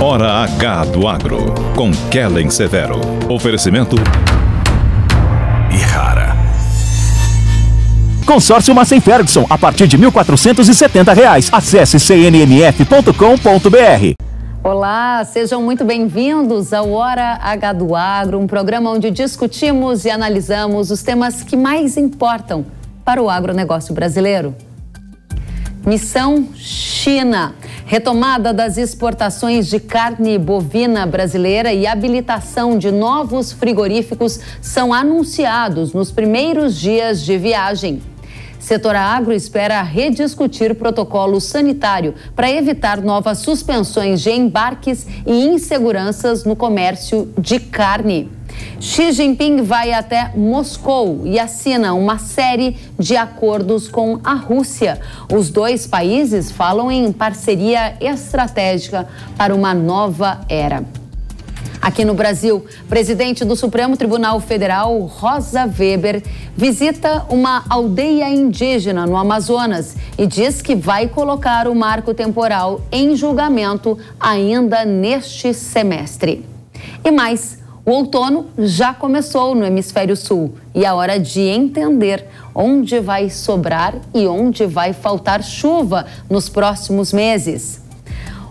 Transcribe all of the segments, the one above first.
Hora H do Agro, com Kellen Severo. Oferecimento Ihara. Consórcio Massey Ferguson, a partir de R$ 1.470. Acesse cnmf.com.br. Olá, sejam muito bem-vindos ao Hora H do Agro, um programa onde discutimos e analisamos os temas que mais importam para o agronegócio brasileiro. Missão China. Retomada das exportações de carne bovina brasileira e habilitação de novos frigoríficos são anunciados nos primeiros dias de viagem. Setor Agro espera rediscutir protocolo sanitário para evitar novas suspensões de embarques e inseguranças no comércio de carne. Xi Jinping vai até Moscou e assina uma série de acordos com a Rússia. Os dois países falam em parceria estratégica para uma nova era. Aqui no Brasil, presidente do Supremo Tribunal Federal, Rosa Weber, visita uma aldeia indígena no Amazonas e diz que vai colocar o marco temporal em julgamento ainda neste semestre. E mais, o outono já começou no Hemisfério Sul e é hora de entender onde vai sobrar e onde vai faltar chuva nos próximos meses.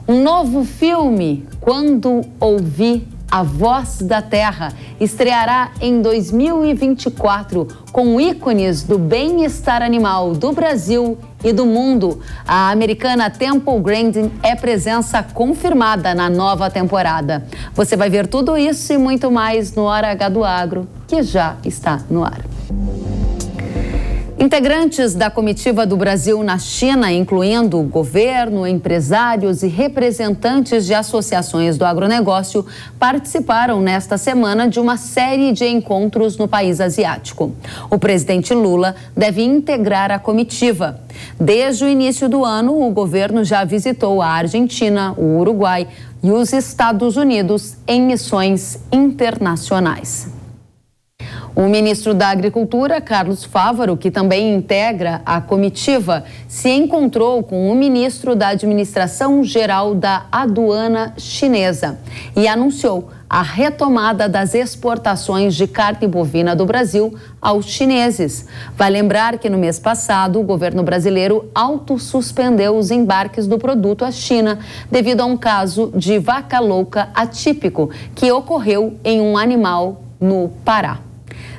Um novo filme, Quando Ouvi a Voz da Terra, estreará em 2024 com ícones do bem-estar animal do Brasil e do mundo. A americana Temple Grandin é presença confirmada na nova temporada. Você vai ver tudo isso e muito mais no Hora H do Agro, que já está no ar. Integrantes da comitiva do Brasil na China, incluindo governo, empresários e representantes de associações do agronegócio, participaram nesta semana de uma série de encontros no país asiático. O presidente Lula deve integrar a comitiva. Desde o início do ano, o governo já visitou a Argentina, o Uruguai e os Estados Unidos em missões internacionais. O ministro da Agricultura, Carlos Fávaro, que também integra a comitiva, se encontrou com o ministro da Administração Geral da Aduana Chinesa e anunciou a retomada das exportações de carne bovina do Brasil aos chineses. Vai lembrar que no mês passado o governo brasileiro autossuspendeu os embarques do produto à China devido a um caso de vaca louca atípico que ocorreu em um animal no Pará.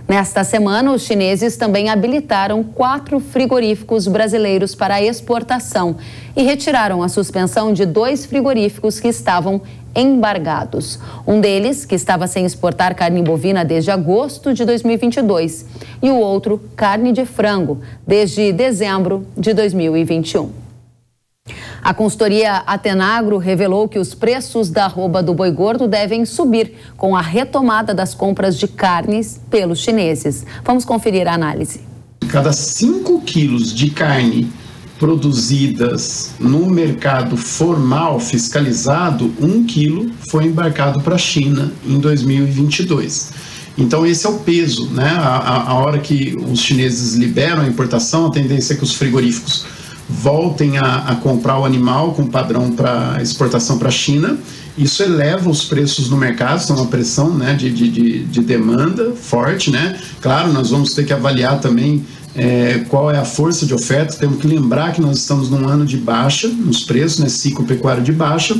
Nesta semana, os chineses também habilitaram 4 frigoríficos brasileiros para exportação e retiraram a suspensão de 2 frigoríficos que estavam embargados. Um deles, que estava sem exportar carne bovina desde agosto de 2022, e o outro, carne de frango, desde dezembro de 2021. A consultoria Atenagro revelou que os preços da arroba do boi gordo devem subir com a retomada das compras de carnes pelos chineses. Vamos conferir a análise. Cada 5 quilos de carne produzidas no mercado formal fiscalizado, 1 quilo foi embarcado para a China em 2022. Então esse é o peso, né? A hora que os chineses liberam a importação, a tendência é que os frigoríficos voltem a comprar o animal com padrão para exportação para a China. Isso eleva os preços no mercado, isso é uma pressão, né, de demanda forte, né? Claro, nós vamos ter que avaliar também qual é a força de oferta. Temos que lembrar que nós estamos num ano de baixa nos preços, né, ciclo pecuário de baixa,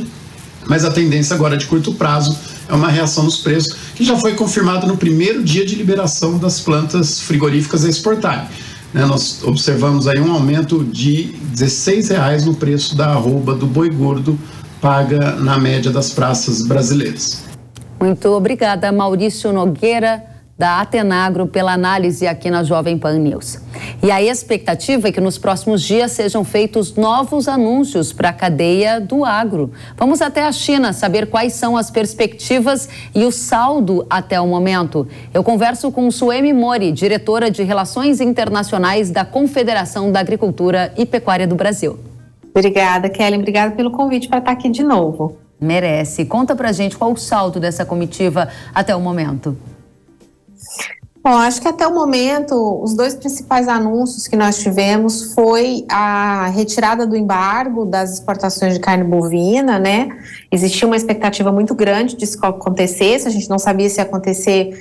mas a tendência agora de curto prazo é uma reação nos preços, que já foi confirmada no primeiro dia de liberação das plantas frigoríficas a exportarem. Nós observamos aí um aumento de R$16 no preço da arroba do boi gordo paga na média das praças brasileiras. Muito obrigada, Maurício Nogueira, da Atenagro, pela análise aqui na Jovem Pan News. E a expectativa é que nos próximos dias sejam feitos novos anúncios para a cadeia do agro. Vamos até a China saber quais são as perspectivas e o saldo até o momento. Eu converso com Suemi Mori, diretora de Relações Internacionais da Confederação da Agricultura e Pecuária do Brasil. Obrigada, Kellen. Obrigada pelo convite para estar aqui de novo. Merece. Conta pra gente qual o saldo dessa comitiva até o momento. Bom, acho que até o momento, os 2 principais anúncios que nós tivemos foi a retirada do embargo das exportações de carne bovina, né? Existia uma expectativa muito grande de que acontecesse, a gente não sabia se ia acontecer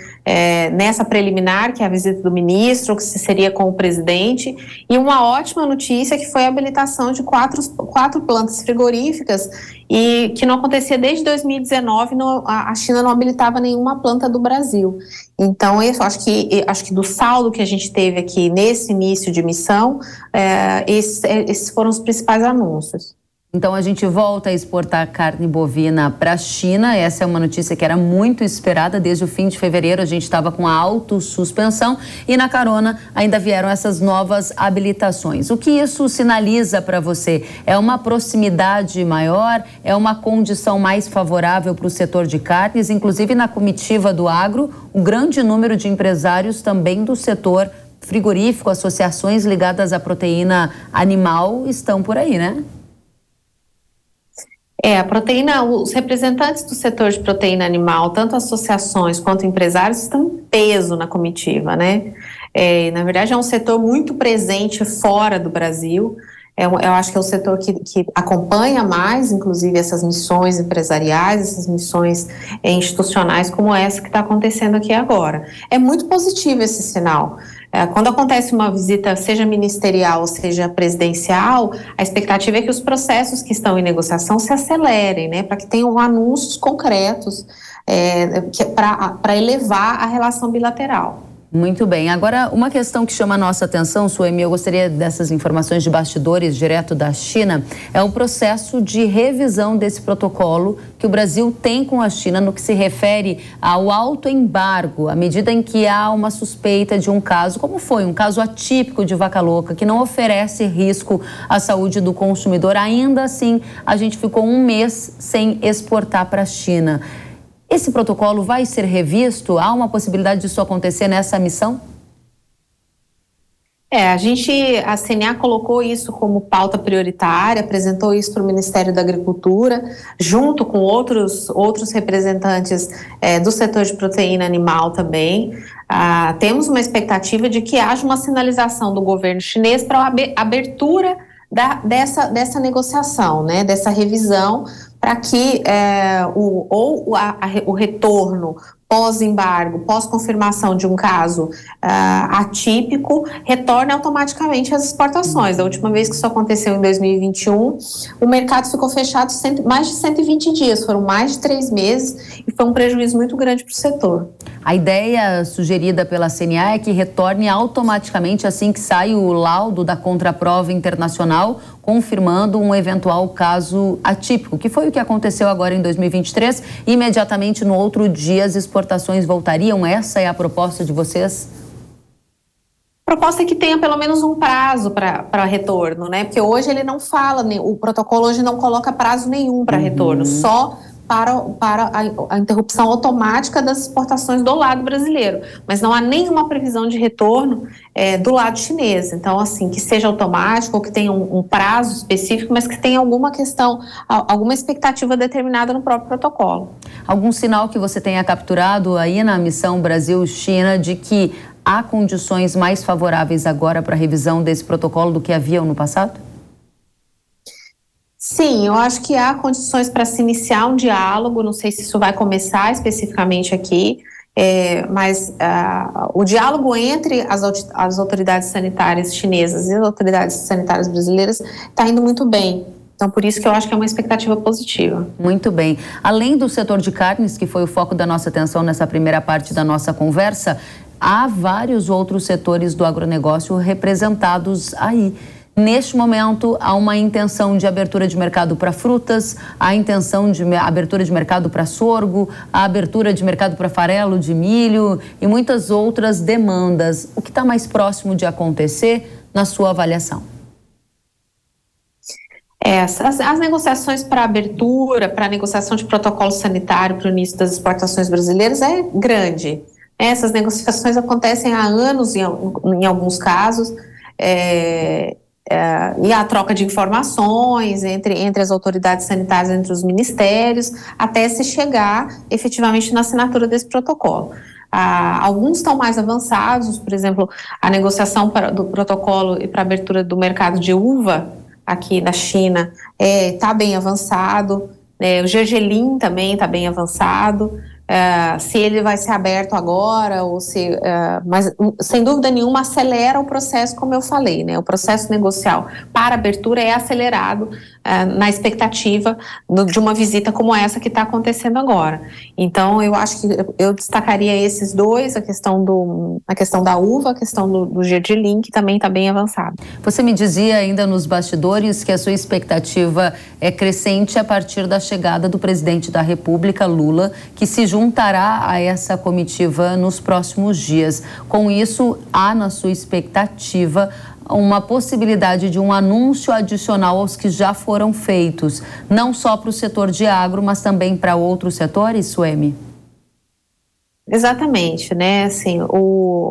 nessa preliminar, que é a visita do ministro, ou que se seria com o presidente, e uma ótima notícia que foi a habilitação de quatro plantas frigoríficas, e que não acontecia desde 2019, a China não habilitava nenhuma planta do Brasil. Então, eu acho que do saldo que a gente teve aqui nesse início de missão, esses foram os principais anúncios. Então, a gente volta a exportar carne bovina para a China. Essa é uma notícia que era muito esperada. Desde o fim de fevereiro, a gente estava com a autossuspensão e na carona ainda vieram essas novas habilitações. O que isso sinaliza para você? É uma proximidade maior? É uma condição mais favorável para o setor de carnes? Inclusive, na comitiva do agro, um grande número de empresários também do setor frigorífico, associações ligadas à proteína animal estão por aí, né? A proteína, os representantes do setor de proteína animal, tanto associações quanto empresários, estão em peso na comitiva, né? Na verdade, é um setor muito presente fora do Brasil. Eu acho que é o setor que acompanha mais, inclusive, essas missões empresariais, essas missões institucionais como essa que está acontecendo aqui agora. É muito positivo esse sinal. Quando acontece uma visita, seja ministerial ou seja presidencial, a expectativa é que os processos que estão em negociação se acelerem, né, para que tenham anúncios concretos para elevar a relação bilateral. Muito bem. Agora, uma questão que chama a nossa atenção, Suemi, eu gostaria dessas informações de bastidores direto da China, é o processo de revisão desse protocolo que o Brasil tem com a China no que se refere ao autoembargo, à medida em que há uma suspeita de um caso, como foi, um caso atípico de vaca louca, que não oferece risco à saúde do consumidor. Ainda assim, a gente ficou um mês sem exportar para a China. Esse protocolo vai ser revisto? Há uma possibilidade disso acontecer nessa missão? A CNA colocou isso como pauta prioritária, apresentou isso para o Ministério da Agricultura, junto com outros representantes do setor de proteína animal também. Temos uma expectativa de que haja uma sinalização do governo chinês para a abertura dessa negociação, né, dessa revisão, para que o retorno pós-embargo, pós-confirmação de um caso atípico, retorne automaticamente às exportações. Da última vez que isso aconteceu em 2021, o mercado ficou fechado mais de 120 dias, foram mais de 3 meses e foi um prejuízo muito grande para o setor. A ideia sugerida pela CNA é que retorne automaticamente assim que sai o laudo da contraprova internacional, confirmando um eventual caso atípico, que foi o que aconteceu agora em 2023. Imediatamente no outro dia as exportações voltariam. Essa é a proposta de vocês? A proposta é que tenha pelo menos um prazo para retorno, né? Porque hoje ele não fala, o protocolo hoje não coloca prazo nenhum para retorno, só para a interrupção automática das exportações do lado brasileiro, mas não há nenhuma previsão de retorno do lado chinês. Então, assim, que seja automático ou que tenha um prazo específico, mas que tenha alguma questão, alguma expectativa determinada no próprio protocolo. Algum sinal que você tenha capturado aí na missão Brasil-China de que há condições mais favoráveis agora para a revisão desse protocolo do que haviam no passado? Sim, eu acho que há condições para se iniciar um diálogo, não sei se isso vai começar especificamente aqui, mas o diálogo entre as autoridades sanitárias chinesas e as autoridades sanitárias brasileiras está indo muito bem. Então, por isso que eu acho que é uma expectativa positiva. Muito bem. Além do setor de carnes, que foi o foco da nossa atenção nessa primeira parte da nossa conversa, há vários outros setores do agronegócio representados aí. Neste momento, há uma intenção de abertura de mercado para frutas, há intenção de abertura de mercado para sorgo, a abertura de mercado para farelo de milho e muitas outras demandas. O que está mais próximo de acontecer na sua avaliação? As negociações para abertura, para a negociação de protocolo sanitário para o início das exportações brasileiras é grande. Essas negociações acontecem há anos em alguns casos. E a troca de informações entre as autoridades sanitárias, entre os ministérios, até se chegar efetivamente na assinatura desse protocolo. Alguns estão mais avançados, por exemplo, a negociação do protocolo e para abertura do mercado de uva aqui na China está bem avançado, o gergelim também está bem avançado. Se ele vai ser aberto agora, mas sem dúvida nenhuma acelera o processo, como eu falei, né? O processo negocial para abertura é acelerado na expectativa de uma visita como essa que está acontecendo agora. Então, eu acho que eu destacaria esses dois, a questão da uva, a questão do gergelim, que também está bem avançado. Você me dizia ainda nos bastidores que a sua expectativa é crescente a partir da chegada do presidente da República, Lula, que se juntará a essa comitiva nos próximos dias. Com isso, há na sua expectativa uma possibilidade de um anúncio adicional aos que já foram feitos, não só para o setor de agro, mas também para outros setores, Suemi? Exatamente, né? Assim,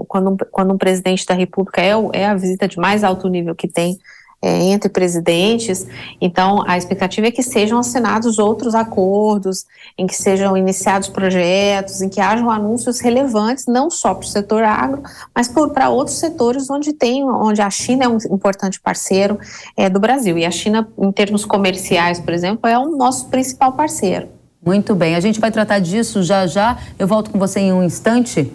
quando um presidente da República é a visita de mais alto nível que tem entre presidentes, então a expectativa é que sejam assinados outros acordos, em que sejam iniciados projetos, em que hajam anúncios relevantes, não só para o setor agro, mas para outros setores onde a China é um importante parceiro do Brasil. E a China, em termos comerciais, por exemplo, é o nosso principal parceiro. Muito bem, a gente vai tratar disso já já. Eu volto com você em um instante.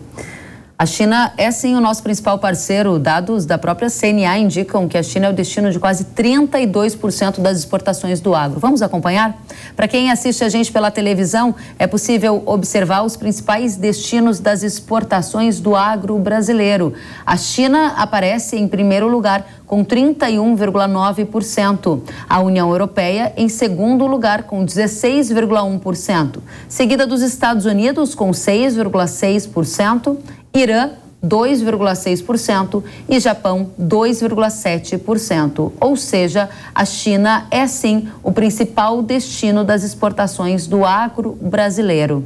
A China é sim o nosso principal parceiro. Dados da própria CNA indicam que a China é o destino de quase 32% das exportações do agro. Vamos acompanhar? Para quem assiste a gente pela televisão, é possível observar os principais destinos das exportações do agro brasileiro. A China aparece em primeiro lugar, com 31,9%. A União Europeia em segundo lugar, com 16,1%. Seguida dos Estados Unidos, com 6,6%. Irã, 2,6% e Japão, 2,7%. Ou seja, a China é sim o principal destino das exportações do agro brasileiro.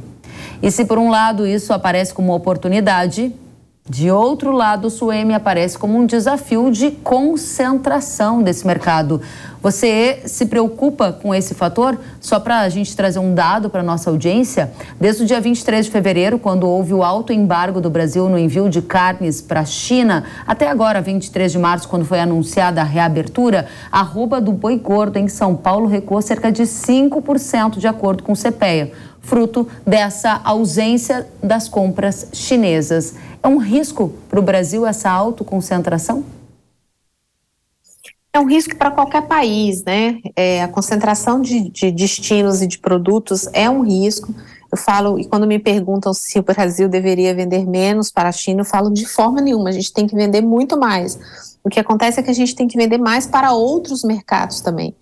E se por um lado isso aparece como uma oportunidade, de outro lado, o Suemi aparece como um desafio de concentração desse mercado. Você se preocupa com esse fator? Só para a gente trazer um dado para a nossa audiência, desde o dia 23 de fevereiro, quando houve o alto embargo do Brasil no envio de carnes para a China, até agora, 23 de março, quando foi anunciada a reabertura, a arroba do boi gordo em São Paulo recuou cerca de 5%, de acordo com o CPEA, fruto dessa ausência das compras chinesas. É um risco para o Brasil essa autoconcentração? É um risco para qualquer país, né? A concentração de destinos e de produtos é um risco. Eu falo, e quando me perguntam se o Brasil deveria vender menos para a China, eu falo de forma nenhuma, a gente tem que vender muito mais. O que acontece é que a gente tem que vender mais para outros mercados também.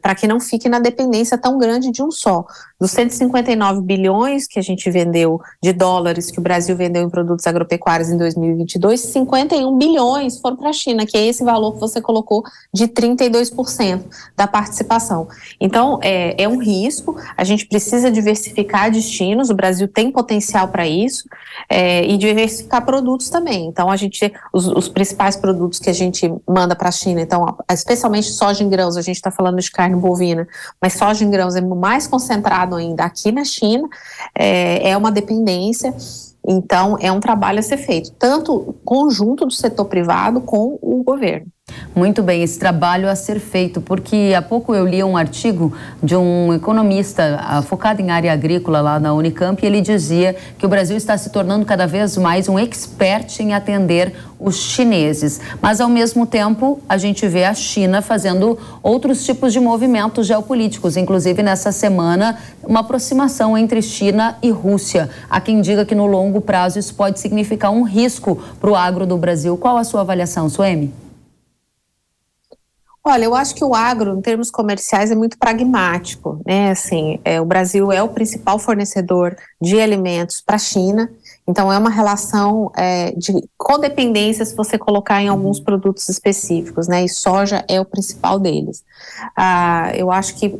Para que não fique na dependência tão grande de um só. Dos 159 bilhões que a gente vendeu de dólares, que o Brasil vendeu em produtos agropecuários em 2022, 51 bilhões foram para a China, que é esse valor que você colocou de 32% da participação. Então, é um risco, a gente precisa diversificar destinos, o Brasil tem potencial para isso, e diversificar produtos também. Então, os principais produtos que a gente manda para a China, então, especialmente soja em grãos, a gente está falando de carne bovina, mas soja em grãos é mais concentrado ainda aqui na China, é uma dependência, então é um trabalho a ser feito, tanto conjunto do setor privado com o governo. Muito bem, esse trabalho a ser feito, porque há pouco eu li um artigo de um economista focado em área agrícola lá na Unicamp, e ele dizia que o Brasil está se tornando cada vez mais um expert em atender os chineses. Mas, ao mesmo tempo, a gente vê a China fazendo outros tipos de movimentos geopolíticos, inclusive nessa semana, uma aproximação entre China e Rússia. Há quem diga que no longo prazo isso pode significar um risco para o agro do Brasil. Qual a sua avaliação, Suemi? Olha, eu acho que o agro, em termos comerciais, é muito pragmático, né? Assim, o Brasil é o principal fornecedor de alimentos para a China, então é uma relação de codependência se você colocar em alguns produtos específicos, né? E soja é o principal deles. Eu acho que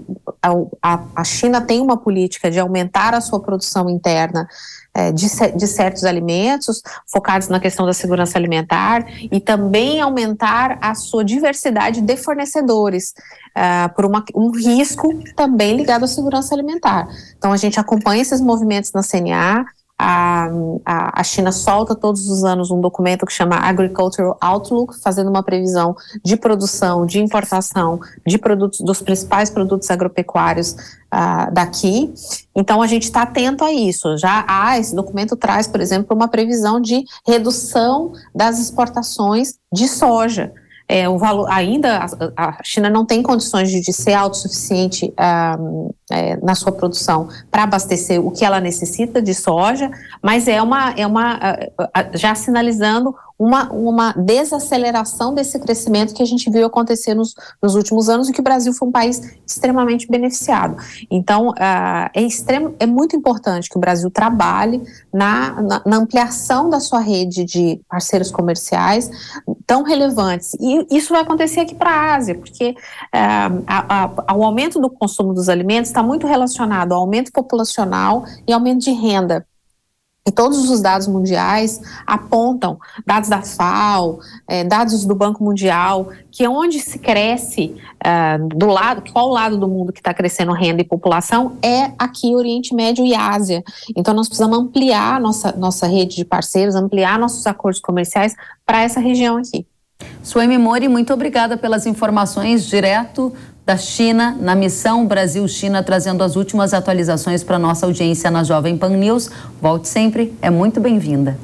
a China tem uma política de aumentar a sua produção interna de certos alimentos, focados na questão da segurança alimentar, e também aumentar a sua diversidade de fornecedores, por um risco também ligado à segurança alimentar. Então, a gente acompanha esses movimentos na CNA, A China solta todos os anos um documento que chama Agricultural Outlook, fazendo uma previsão de produção, de importação de produtos, dos principais produtos agropecuários daqui. Então a gente está atento a isso. Esse documento traz, por exemplo, uma previsão de redução das exportações de soja. O valor, ainda a China não tem condições de ser autossuficiente na sua produção para abastecer o que ela necessita de soja, mas já sinalizando uma desaceleração desse crescimento que a gente viu acontecer nos últimos anos e que o Brasil foi um país extremamente beneficiado. Então, é muito importante que o Brasil trabalhe na ampliação da sua rede de parceiros comerciais tão relevantes. E isso vai acontecer aqui para a Ásia, porque o aumento do consumo dos alimentos está muito relacionado ao aumento populacional e aumento de renda. E todos os dados mundiais apontam, dados da FAO, dados do Banco Mundial, que onde se cresce, qual lado do mundo que está crescendo renda e população é aqui Oriente Médio e Ásia. Então nós precisamos ampliar nossa rede de parceiros, ampliar nossos acordos comerciais para essa região aqui. Suemi Mori, muito obrigada pelas informações direto da China, na missão Brasil-China, trazendo as últimas atualizações para a nossa audiência na Jovem Pan News. Volte sempre, é muito bem-vinda.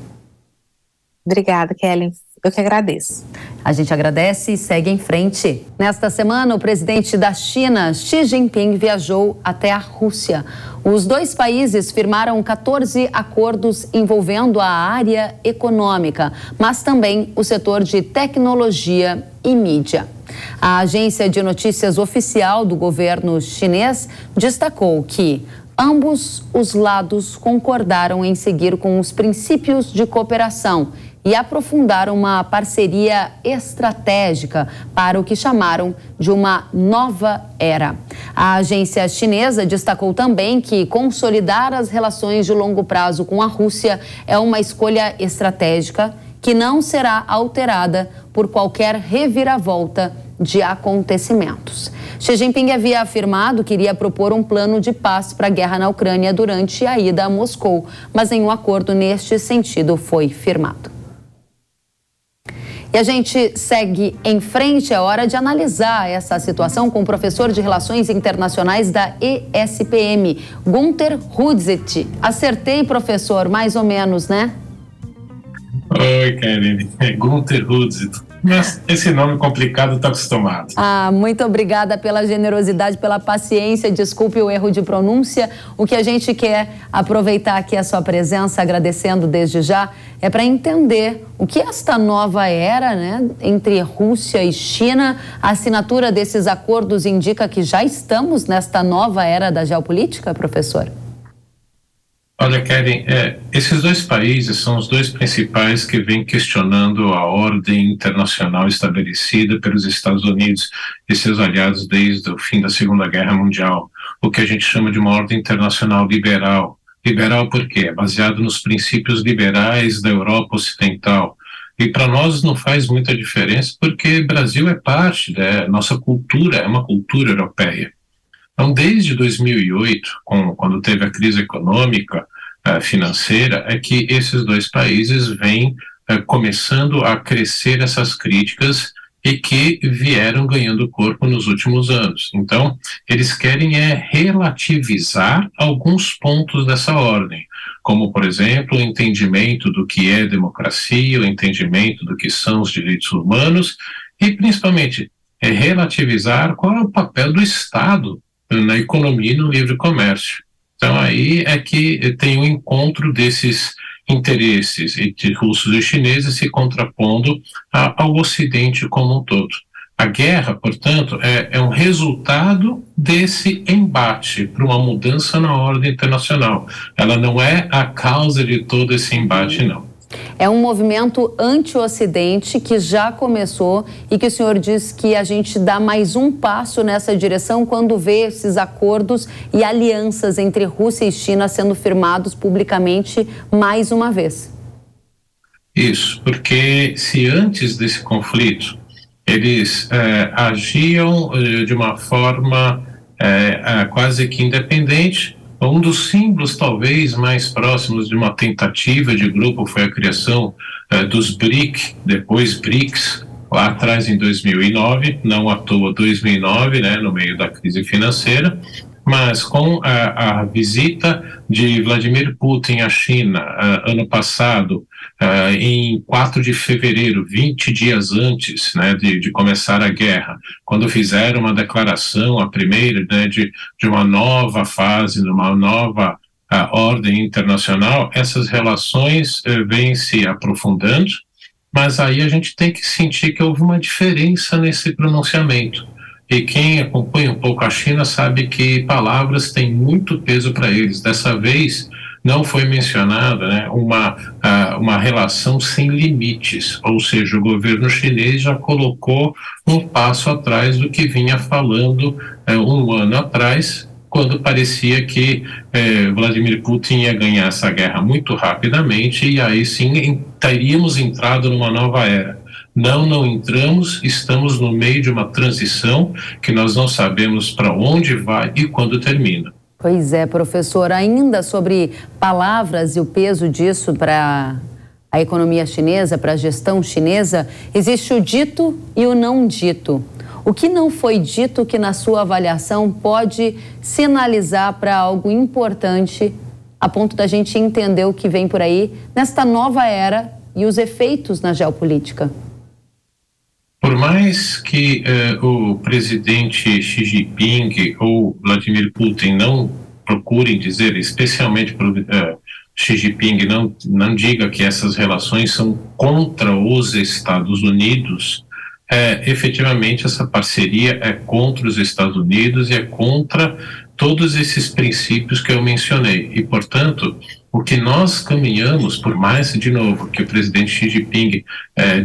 Obrigada, Kellen. Eu que agradeço. A gente agradece e segue em frente. Nesta semana, o presidente da China, Xi Jinping, viajou até a Rússia. Os dois países firmaram 14 acordos envolvendo a área econômica, mas também o setor de tecnologia e mídia. A agência de notícias oficial do governo chinês destacou que ambos os lados concordaram em seguir com os princípios de cooperação e aprofundar uma parceria estratégica para o que chamaram de uma nova era. A agência chinesa destacou também que consolidar as relações de longo prazo com a Rússia é uma escolha estratégica que não será alterada por qualquer reviravolta de acontecimentos. Xi Jinping havia afirmado que iria propor um plano de paz para a guerra na Ucrânia durante a ida a Moscou, mas nenhum acordo neste sentido foi firmado. E a gente segue em frente, é hora de analisar essa situação com o professor de Relações Internacionais da ESPM, Gunther Hudzit. Acertei, professor, mais ou menos, né? Oi, Kellen. É Gunther Hudzit. Mas esse nome complicado está acostumado. Muito obrigada pela generosidade, pela paciência. Desculpe o erro de pronúncia. O que a gente quer aproveitar aqui a sua presença, agradecendo desde já, é para entender o que esta nova era, né, entre Rússia e China. A assinatura desses acordos indica que já estamos nesta nova era da geopolítica, professor? Olha, Karen, esses dois países são os dois principais que vêm questionando a ordem internacional estabelecida pelos Estados Unidos e seus aliados desde o fim da Segunda Guerra Mundial, o que a gente chama de uma ordem internacional liberal. Liberal por quê? É baseado nos princípios liberais da Europa Ocidental. E para nós não faz muita diferença porque o Brasil é parte da nossa cultura, é uma cultura europeia. Então, desde 2008, quando teve a crise econômica, financeira, é que esses dois países vêm começando a crescer essas críticas e que vieram ganhando corpo nos últimos anos. Então, eles querem relativizar alguns pontos dessa ordem, como, por exemplo, o entendimento do que é democracia, o entendimento do que são os direitos humanos e, principalmente, relativizar qual é o papel do Estado na economia e no livre comércio. Então aí é que tem o encontro desses interesses entre russos e chineses se contrapondo ao Ocidente como um todo. A guerra, portanto, é um resultado desse embate para uma mudança na ordem internacional. Ela não é a causa de todo esse embate, não. É um movimento anti-Ocidente que já começou e que o senhor diz que a gente dá mais um passo nessa direção quando vê esses acordos e alianças entre Rússia e China sendo firmados publicamente mais uma vez. Isso, porque se antes desse conflito eles agiam de uma forma quase que independente, Um dos símbolos talvez mais próximos de uma tentativa de grupo foi a criação dos BRIC, depois BRICS, lá atrás em 2009, não à toa 2009, né, no meio da crise financeira, mas com a visita de Vladimir Putin à China ano passado, em 4 de fevereiro, 20 dias antes, né, de começar a guerra, quando fizeram uma declaração, a primeira, né, de uma nova fase, de uma nova ordem internacional, essas relações vêm se aprofundando, mas aí a gente tem que sentir que houve uma diferença nesse pronunciamento. E quem acompanha um pouco a China sabe que palavras têm muito peso para eles. Dessa vez não foi mencionada, né, uma relação sem limites, ou seja, o governo chinês já colocou um passo atrás do que vinha falando um ano atrás, quando parecia que Vladimir Putin ia ganhar essa guerra muito rapidamente e aí sim teríamos entrado numa nova era. Não entramos, estamos no meio de uma transição que nós não sabemos para onde vai e quando termina. Pois é, professor, ainda sobre palavras e o peso disso para a economia chinesa, para a gestão chinesa, existe o dito e o não dito. O que não foi dito que, na sua avaliação, pode sinalizar para algo importante a ponto da gente entender o que vem por aí nesta nova era e os efeitos na geopolítica? Por mais que o presidente Xi Jinping ou Vladimir Putin não procurem dizer, especialmente Xi Jinping não diga que essas relações são contra os Estados Unidos, efetivamente essa parceria é contra os Estados Unidos e é contra todos esses princípios que eu mencionei. E, portanto, o que nós caminhamos, por mais, de novo, que o presidente Xi Jinping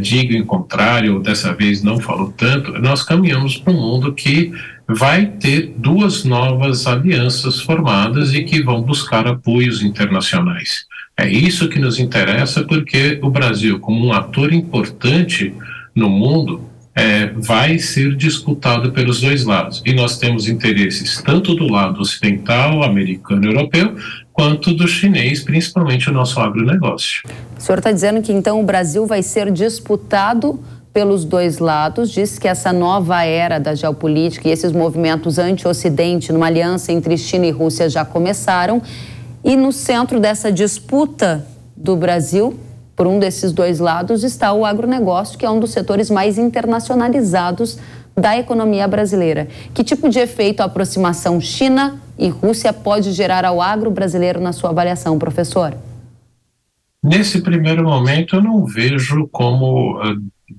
diga em contrário, ou dessa vez não falou tanto, nós caminhamos para um mundo que vai ter 2 novas alianças formadas e que vão buscar apoios internacionais. É isso que nos interessa, porque o Brasil, como um ator importante no mundo, vai ser disputado pelos 2 lados. E nós temos interesses tanto do lado ocidental, americano e europeu, quanto do chinês, principalmente o nosso agronegócio. O senhor está dizendo que então o Brasil vai ser disputado pelos 2 lados, diz que essa nova era da geopolítica e esses movimentos anti-ocidente numa aliança entre China e Rússia já começaram, e no centro dessa disputa do Brasil, por um desses 2 lados, está o agronegócio, que é um dos setores mais internacionalizados da economia brasileira. Que tipo de efeito a aproximação China e Rússia pode gerar ao agro brasileiro na sua avaliação, professor? Nesse primeiro momento, eu não vejo como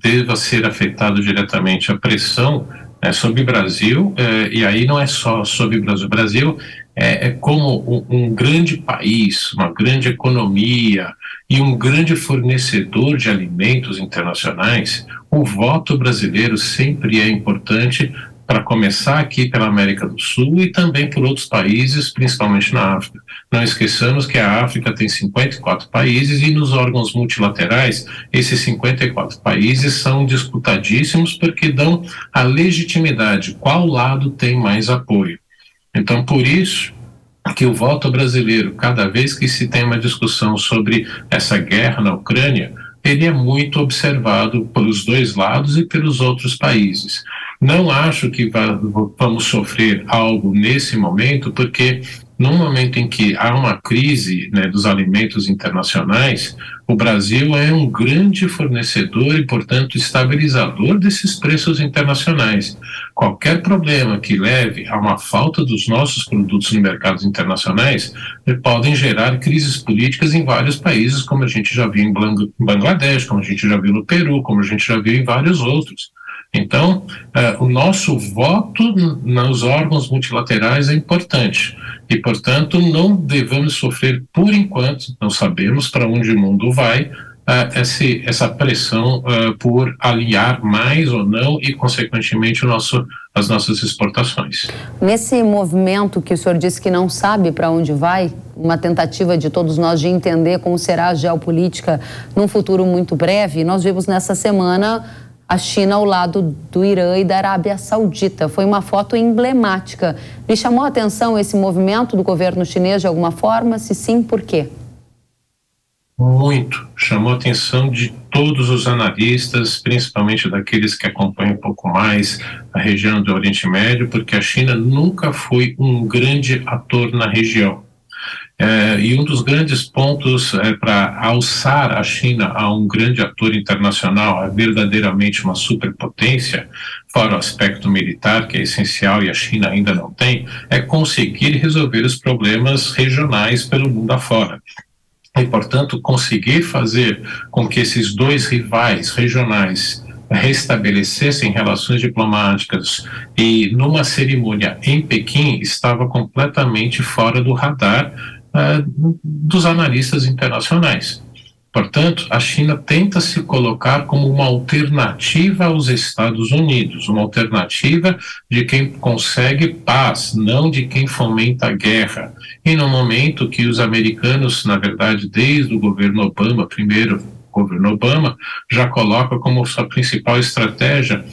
deva ser afetado diretamente a pressão sobre o Brasil, e aí não é só sobre o Brasil. O Brasil é como um grande país, uma grande economia e um grande fornecedor de alimentos internacionais. O voto brasileiro sempre é importante, para começar aqui pela América do Sul e também por outros países, principalmente na África. Não esqueçamos que a África tem 54 países e nos órgãos multilaterais, esses 54 países são disputadíssimos porque dão a legitimidade, qual lado tem mais apoio. Então, por isso que o voto brasileiro, cada vez que se tem uma discussão sobre essa guerra na Ucrânia, ele é muito observado pelos 2 lados e pelos outros países. Não acho que vamos sofrer algo nesse momento, porque no momento em que há uma crise, dos alimentos internacionais, o Brasil é um grande fornecedor e, portanto, estabilizador desses preços internacionais. Qualquer problema que leve a uma falta dos nossos produtos nos mercados internacionais podem gerar crises políticas em vários países, como a gente já viu em Bangladesh, como a gente já viu no Peru, como a gente já viu em vários outros. Então, o nosso voto nos órgãos multilaterais é importante e, portanto, não devemos sofrer, por enquanto, não sabemos para onde o mundo vai, essa pressão por alinhar mais ou não e, consequentemente, as nossas exportações. Nesse movimento que o senhor disse que não sabe para onde vai, uma tentativa de todos nós de entender como será a geopolítica num futuro muito breve, nós vimos nessa semana a China ao lado do Irã e da Arábia Saudita. Foi uma foto emblemática. Lhe chamou a atenção esse movimento do governo chinês de alguma forma? Se sim, por quê? Muito. Chamou a atenção de todos os analistas, principalmente daqueles que acompanham um pouco mais a região do Oriente Médio, porque a China nunca foi um grande ator na região. E um dos grandes pontos para alçar a China a um grande ator internacional, a verdadeiramente uma superpotência, fora o aspecto militar, que é essencial e a China ainda não tem, é conseguir resolver os problemas regionais pelo mundo afora. E, portanto, conseguir fazer com que esses dois rivais regionais restabelecessem relações diplomáticas e numa cerimônia em Pequim estava completamente fora do radar dos analistas internacionais. Portanto, a China tenta se colocar como uma alternativa aos Estados Unidos, uma alternativa de quem consegue paz, não de quem fomenta a guerra. E no momento que os americanos, na verdade, desde o governo Obama, primeiro governo Obama, já coloca como sua principal estratégia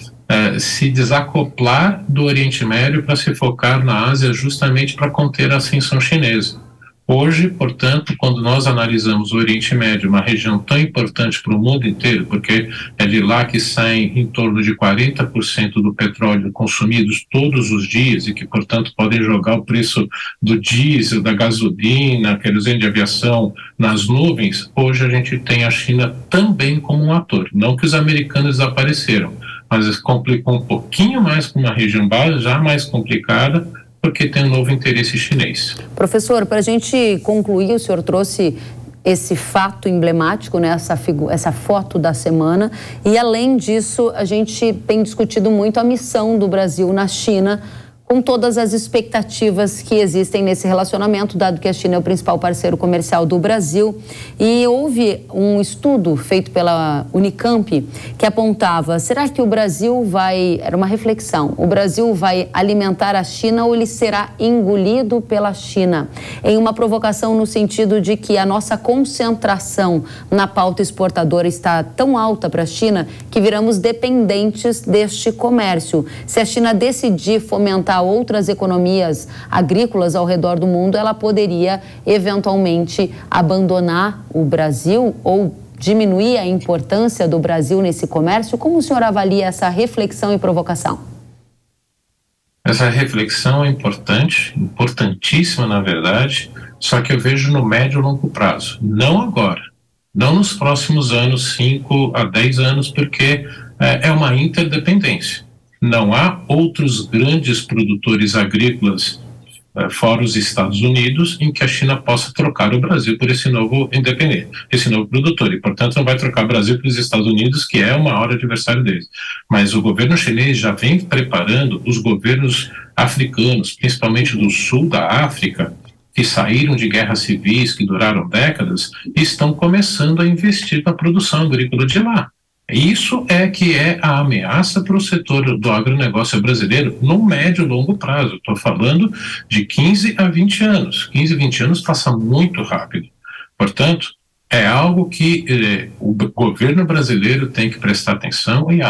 se desacoplar do Oriente Médio para se focar na Ásia justamente para conter a ascensão chinesa. Hoje, portanto, quando nós analisamos o Oriente Médio, uma região tão importante para o mundo inteiro, porque é de lá que saem em torno de 40% do petróleo consumidos todos os dias e que, portanto, podem jogar o preço do diesel, da gasolina, querosene de aviação nas nuvens, hoje a gente tem a China também como um ator. Não que os americanos desapareceram, mas complicou um pouquinho mais com uma região já mais complicada, porque tem um novo interesse chinês. Professor, para a gente concluir, o senhor trouxe esse fato emblemático, né, essa foto da semana, e além disso, a gente tem discutido muito a missão do Brasil na China, com todas as expectativas que existem nesse relacionamento, dado que a China é o principal parceiro comercial do Brasil. E houve um estudo feito pela Unicamp que apontava, será que o Brasil era uma reflexão, o Brasil vai alimentar a China ou ele será engolido pela China? Em uma provocação no sentido de que a nossa concentração na pauta exportadora está tão alta para a China que viramos dependentes deste comércio. Se a China decidir fomentar outras economias agrícolas ao redor do mundo, ela poderia eventualmente abandonar o Brasil ou diminuir a importância do Brasil nesse comércio. Como o senhor avalia essa reflexão e provocação? Essa reflexão é importante, importantíssima na verdade, só que eu vejo no médio e longo prazo, não agora, não nos próximos anos, 5 a 10 anos, porque é uma interdependência. Não há outros grandes produtores agrícolas fora os Estados Unidos em que a China possa trocar o Brasil por esse novo independente, esse novo produtor, e portanto não vai trocar o Brasil pelos Estados Unidos, que é o maior adversário deles. Mas o governo chinês já vem preparando os governos africanos, principalmente do sul da África, que saíram de guerras civis que duraram décadas, e estão começando a investir na produção agrícola de lá. Isso é que é a ameaça para o setor do agronegócio brasileiro no médio e longo prazo. Estou falando de 15 a 20 anos. 15 a 20 anos passa muito rápido. Portanto, é algo que o governo brasileiro tem que prestar atenção e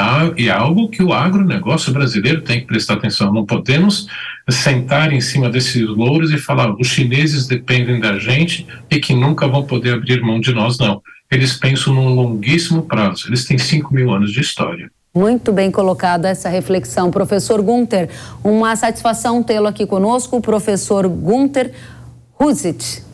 é algo que o agronegócio brasileiro tem que prestar atenção. Não podemos sentar em cima desses louros e falar os chineses dependem da gente e que nunca vão poder abrir mão de nós, não. Eles pensam num longuíssimo prazo, eles têm 5.000 anos de história. Muito bem colocada essa reflexão. Professor Günther, uma satisfação tê-lo aqui conosco, o professor Günther Husitz.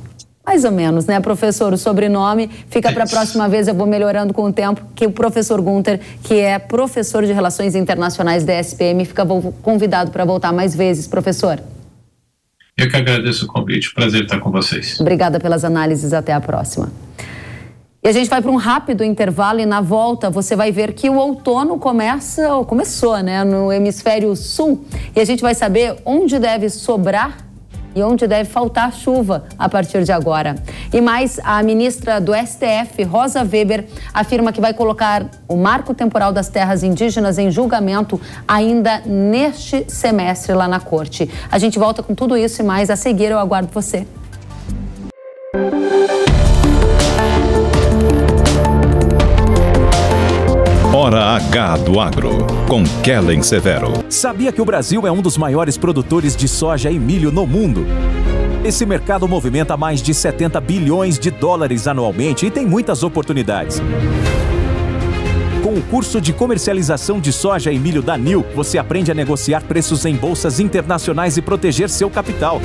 Mais ou menos, né, professor? O sobrenome fica para a próxima vez, eu vou melhorando com o tempo, que o professor Günther, que é professor de Relações Internacionais da SPM, fica convidado para voltar mais vezes, professor. Eu que agradeço o convite, prazer estar com vocês. Obrigada pelas análises, até a próxima. E a gente vai para um rápido intervalo e na volta você vai ver que o outono começou, né, no hemisfério sul. E a gente vai saber onde deve sobrar e onde deve faltar chuva a partir de agora. E mais, a ministra do STF, Rosa Weber, afirma que vai colocar o marco temporal das terras indígenas em julgamento ainda neste semestre lá na corte. A gente volta com tudo isso e mais a seguir, eu aguardo você. Hora H do Agro, com Kellen Severo. Sabia que o Brasil é um dos maiores produtores de soja e milho no mundo? Esse mercado movimenta mais de 70 bilhões de dólares anualmente e tem muitas oportunidades. Com o curso de comercialização de soja e milho da NIL, você aprende a negociar preços em bolsas internacionais e proteger seu capital.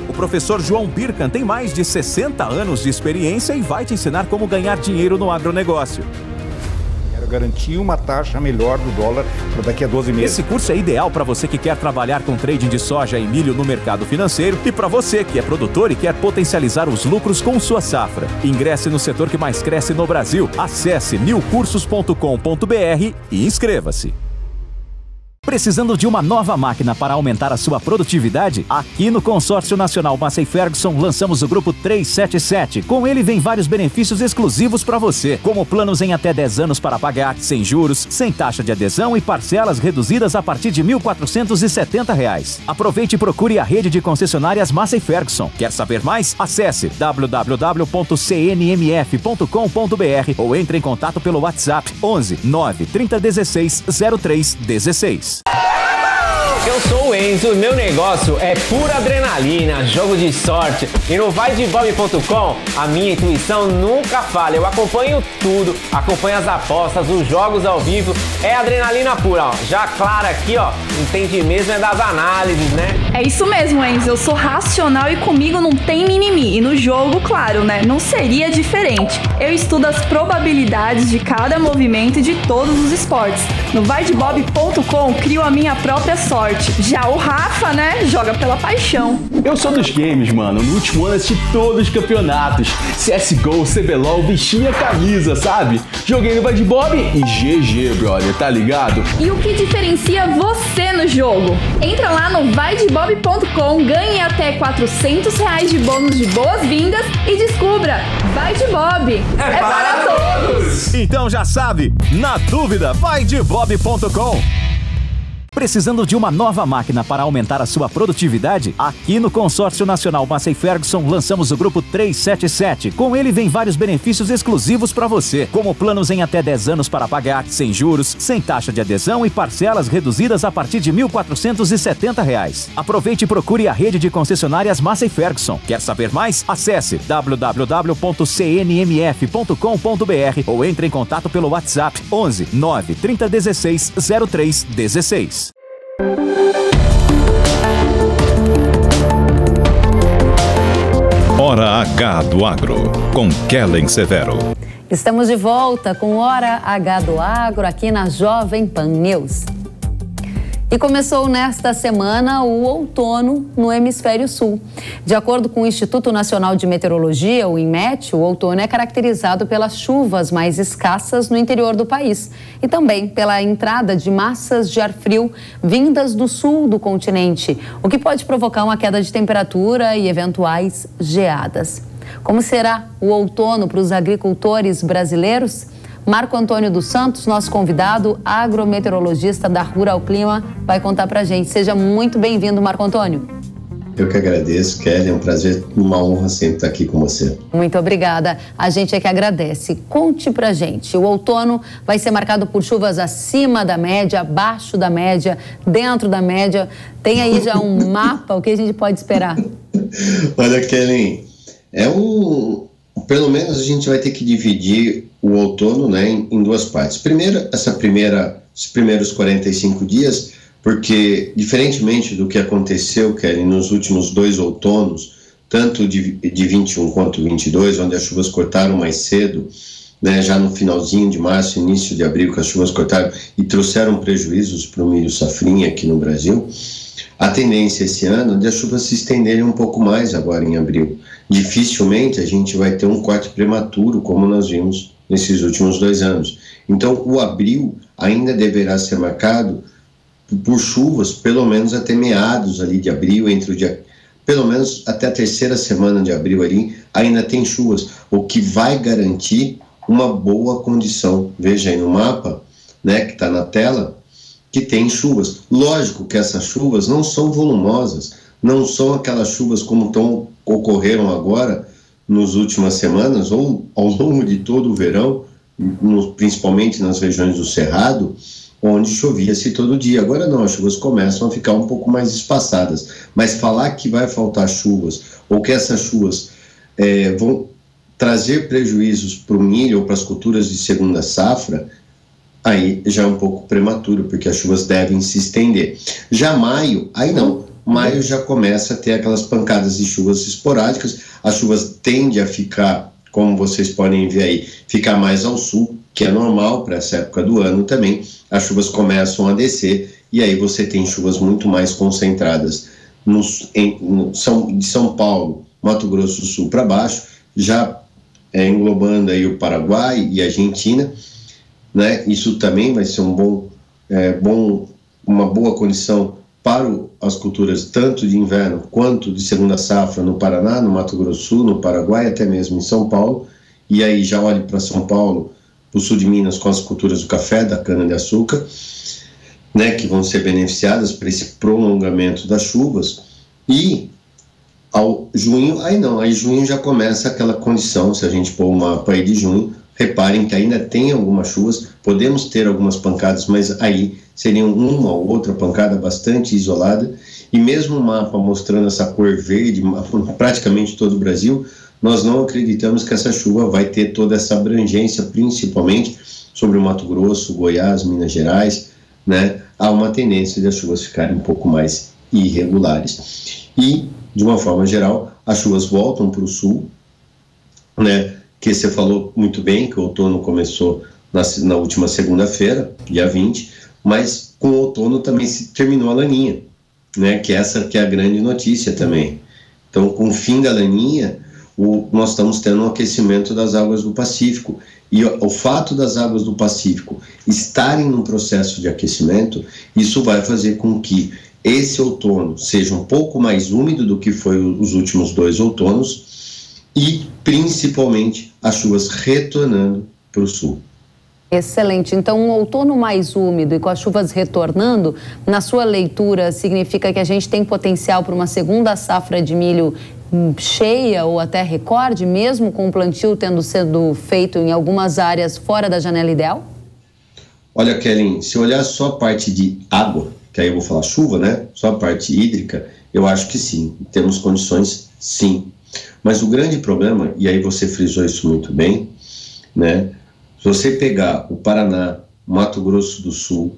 O professor João Birkan tem mais de 60 anos de experiência e vai te ensinar como ganhar dinheiro no agronegócio. Garantir uma taxa melhor do dólar para daqui a 12 meses. Esse curso é ideal para você que quer trabalhar com trading de soja e milho no mercado financeiro e para você que é produtor e quer potencializar os lucros com sua safra. Ingresse no setor que mais cresce no Brasil. Acesse nilcursos.com.br e inscreva-se. Precisando de uma nova máquina para aumentar a sua produtividade? Aqui no Consórcio Nacional Massey Ferguson lançamos o Grupo 377. Com ele vem vários benefícios exclusivos para você, como planos em até 10 anos para pagar, sem juros, sem taxa de adesão e parcelas reduzidas a partir de R$ 1.470. Aproveite e procure a rede de concessionárias Massey Ferguson. Quer saber mais? Acesse www.cnmf.com.br ou entre em contato pelo WhatsApp 11 9 3016 0316. Eu sou o Enzo e meu negócio é pura adrenalina, jogo de sorte. E no vaidebob.com a minha intuição nunca falha. Eu acompanho tudo, acompanho as apostas, os jogos ao vivo. É adrenalina pura, ó. Já Clara aqui, ó, entende mesmo é das análises, né? É isso mesmo, Enzo. Eu sou racional e comigo não tem mimimi. E no jogo, claro, né? Não seria diferente. Eu estudo as probabilidades de cada movimento e de todos os esportes. No vaidebob.com crio a minha própria sorte. Já o Rafa, né, joga pela paixão. Eu sou dos games, mano. No último ano assisti todos os campeonatos. CSGO, CBLOL, vestia a camisa, sabe? Joguei no Vaidebob e GG, brother, tá ligado? E o que diferencia você no jogo? Entra lá no vaidebob.com, ganhe até R$400 de bônus de boas-vindas e descubra. Vaidebob é para todos! Então já sabe, na dúvida, vaidebob.com. Precisando de uma nova máquina para aumentar a sua produtividade? Aqui no Consórcio Nacional Massey Ferguson lançamos o Grupo 377. Com ele vem vários benefícios exclusivos para você, como planos em até 10 anos para pagar, sem juros, sem taxa de adesão e parcelas reduzidas a partir de R$ 1.470. Aproveite e procure a rede de concessionárias Massey Ferguson. Quer saber mais? Acesse www.cnmf.com.br ou entre em contato pelo WhatsApp 11 9 3016 0316. Hora H do Agro, com Kellen Severo. Estamos de volta com Hora H do Agro aqui na Jovem Pan News. E começou nesta semana o outono no Hemisfério Sul. De acordo com o Instituto Nacional de Meteorologia, o INMET, o outono é caracterizado pelas chuvas mais escassas no interior do país e também pela entrada de massas de ar frio vindas do sul do continente, o que pode provocar uma queda de temperatura e eventuais geadas. Como será o outono para os agricultores brasileiros? Marco Antônio dos Santos, nosso convidado, agrometeorologista da Rural Clima, vai contar pra gente. Seja muito bem-vindo, Marco Antônio. Eu que agradeço, Kelly, é um prazer, uma honra sempre estar aqui com você. Muito obrigada, a gente é que agradece. Conte pra gente, o outono vai ser marcado por chuvas acima da média, abaixo da média, dentro da média. Tem aí já um mapa, o que a gente pode esperar? Olha, Kelly, pelo menos a gente vai ter que dividir o outono, né, em duas partes. Primeiro, os primeiros 45 dias, porque diferentemente do que aconteceu, Kelly, nos últimos 2 outonos, tanto de 21 quanto 22, onde as chuvas cortaram mais cedo, né, já no finalzinho de março, início de abril, que as chuvas cortaram e trouxeram prejuízos para o milho safrinha aqui no Brasil, a tendência esse ano é de as chuvas se estenderem um pouco mais agora em abril. Dificilmente a gente vai ter um corte prematuro, como nós vimos nesses últimos 2 anos. Então, o abril ainda deverá ser marcado por chuvas, pelo menos até meados ali de abril, pelo menos até a 3ª semana de abril ali, ainda tem chuvas, o que vai garantir uma boa condição. Veja aí no mapa, né, que está na tela, que tem chuvas. Lógico que essas chuvas não são volumosas, não são aquelas chuvas como ocorreram agora nas últimas semanas ou ao longo de todo o verão, principalmente nas regiões do Cerrado, onde chovia-se todo dia. Agora não, as chuvas começam a ficar um pouco mais espaçadas. Mas falar que vai faltar chuvas, ou que essas chuvas vão trazer prejuízos para o milho ou para as culturas de segunda safra, aí já é um pouco prematuro, porque as chuvas devem se estender. Já maio, aí não. Maio já começa a ter aquelas pancadas de chuvas esporádicas. As chuvas tendem a ficar, como vocês podem ver aí, ficar mais ao sul, que é normal para essa época do ano também. As chuvas começam a descer e aí você tem chuvas muito mais concentradas de São Paulo, Mato Grosso do Sul para baixo, já englobando aí o Paraguai e a Argentina, né? Isso também vai ser uma boa condição para as culturas tanto de inverno quanto de segunda safra no Paraná, no Mato Grosso do Sul, no Paraguai, até mesmo em São Paulo. E aí já olhe para São Paulo, para o sul de Minas, com as culturas do café, da cana-de-açúcar, né, que vão ser beneficiadas por esse prolongamento das chuvas. E ao junho, aí junho já começa aquela condição, se a gente pôr o mapa aí de junho, reparem que ainda tem algumas chuvas, podemos ter algumas pancadas, mas aí seriam uma ou outra pancada bastante isolada, e mesmo o mapa mostrando essa cor verde, praticamente todo o Brasil, nós não acreditamos que essa chuva vai ter toda essa abrangência, principalmente sobre o Mato Grosso, Goiás, Minas Gerais, né? Há uma tendência de as chuvas ficarem um pouco mais irregulares. E, de uma forma geral, as chuvas voltam para o sul, né? Que você falou muito bem, que o outono começou na última segunda-feira, dia 20, mas com o outono também se terminou a laninha, né? Que essa que é a grande notícia também. Então, com o fim da laninha, nós estamos tendo um aquecimento das águas do Pacífico. E o fato das águas do Pacífico estarem num processo de aquecimento, isso vai fazer com que esse outono seja um pouco mais úmido do que foi os últimos 2 outonos e, principalmente, as chuvas retornando para o sul. Excelente. Então, um outono mais úmido e com as chuvas retornando, na sua leitura, significa que a gente tem potencial para uma segunda safra de milho cheia ou até recorde, mesmo com o plantio tendo sido feito em algumas áreas fora da janela ideal? Olha, Kelly, se olhar só a parte de água, que aí eu vou falar chuva, né? Só a parte hídrica, eu acho que sim, temos condições, sim. Mas o grande problema, e aí você frisou isso muito bem, né? Se você pegar o Paraná, Mato Grosso do Sul,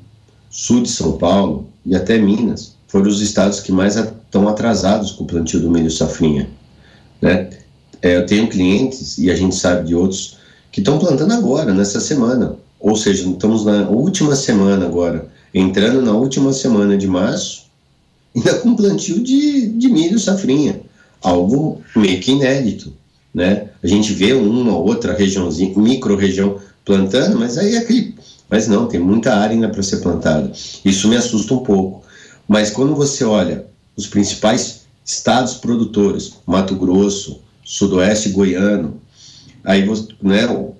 sul de São Paulo e até Minas, foram os estados que mais estão atrasados com o plantio do milho safrinha, né? Eu tenho clientes, e a gente sabe de outros, que estão plantando agora, nessa semana. Ou seja, estamos na última semana agora, entrando na última semana de março, ainda com plantio de milho safrinha. Algo meio que inédito, né? A gente vê uma ou outra regiãozinha, micro-região plantando, mas aí mas não, tem muita área ainda para ser plantada. Isso me assusta um pouco. Mas quando você olha os principais estados produtores, Mato Grosso, Sudoeste Goiano, aí né, o